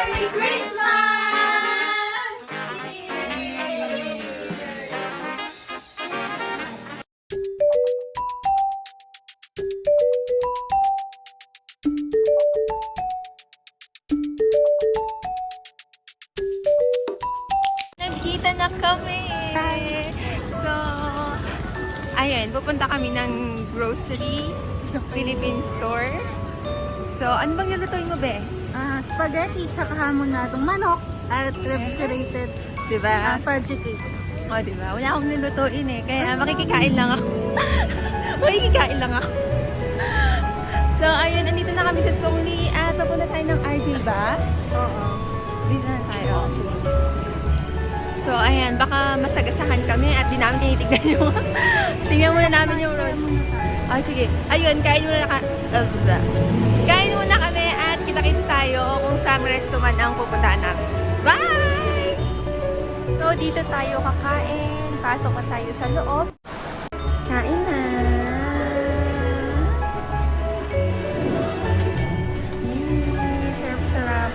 Merry Christmas! Nagkita na kami! So, ayun, pupunta kami ng grocery, Philippine store. So, ano bang nilutuin mo, be? Spaghetti, tsaka hamon na itong manok at refrigerated Diba? fudgy cake. O, diba? Wala akong nilutuin eh. Kaya makikikain lang ako. Makikikain lang ako. So, ayun, andito na kami sa Songli at papunta tayo ng RJ ba? Oo. Dito na tayo. So, ayan, baka masagasahan kami at di namin tinitignan yung... Tingnan muna namin yung road. Ah, sige. Ayun, kain muna kain muna kami at kita-kits tayo kung saan restaurant ang pupuntahan namin. Bye! So, dito tayo kakain. Pasok pa tayo sa loob. Kain na! Sarap-sarap.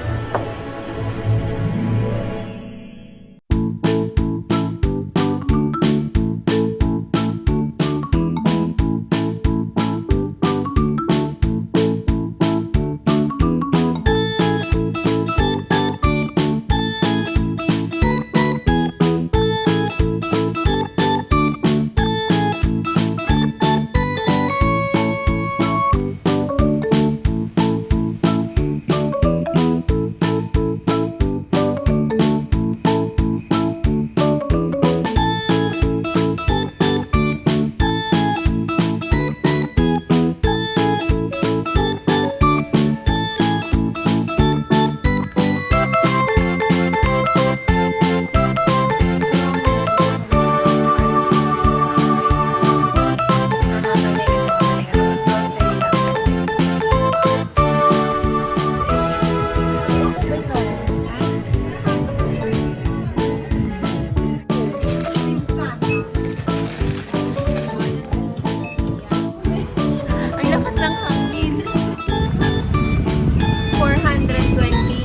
Ang lakas ng hangin. 420.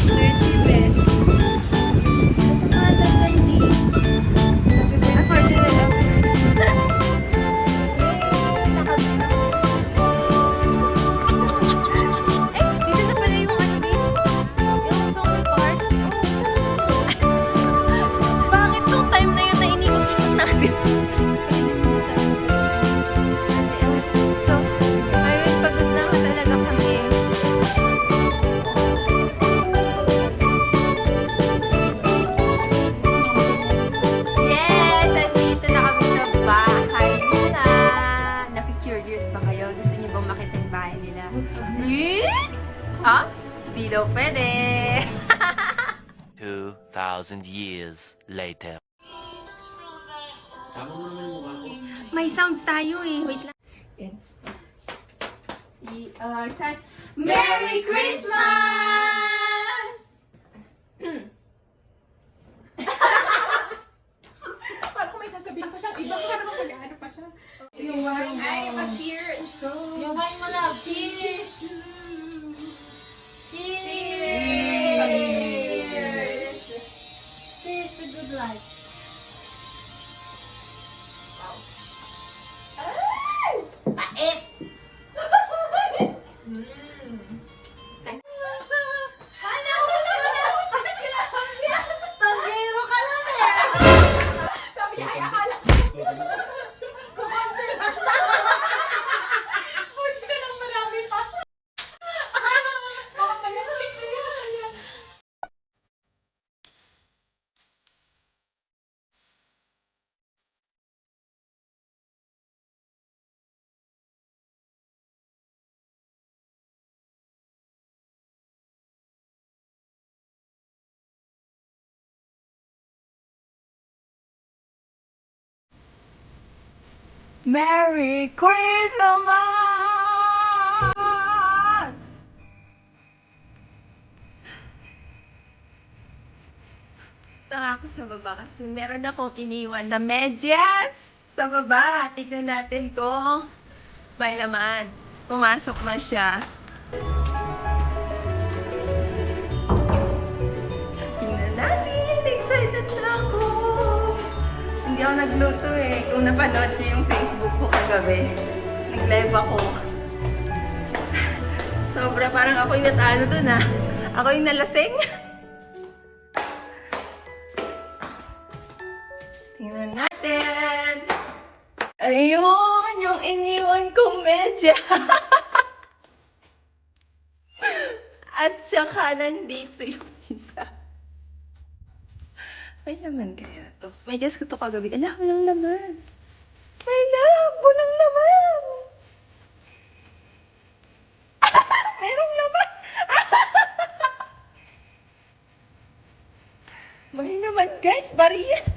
30 be. At saka 20. Affordable lang. Eh, dito na pala yung ano din. Yung Songli Park. Bakit nung time na yun na inikot-ikot natin? So, ayun, pagod na nga talaga kami. Yes! Andito na kami sa bahay nila. Nakikurious ba kayo? Gusto niyo bang makita yung bahay nila? Ups! Di daw pwede! 2,000 years later. May sounds tayo eh. Wait lang. Yan. Merry Christmas! Parang kung may sasabihin pa siya, iba ka naman mag-ano pa siya. Yung wine. Ay, mag-cheer and show. Yung wine mo lang. Cheers! Cheers! Cheers! Cheers to good life. Pait! Ano? Tagiro ka lang eh! Sabi niya, ay akala ko. Buti na lang marami pa. Baka pala sa likod. Merry Christmas! Tara ako sa baba kasi meron akong iniwan na medyas sa baba. Tignan natin kung may laman. Pumasok na siya. nagluto eh. Kung napanood niyo yung Facebook ko kagabi, nag-live ako. Sobra, parang ako yung natalo dun ah. Ako yung nalasing. Tingnan natin. Ayun, yung iniwan kong medya. At saka nandito yung isa. May laman kaya to. May guess ko to kagabi. Ala, walang laman. May love, walang laman. Merong laman. May laman guys, bariya.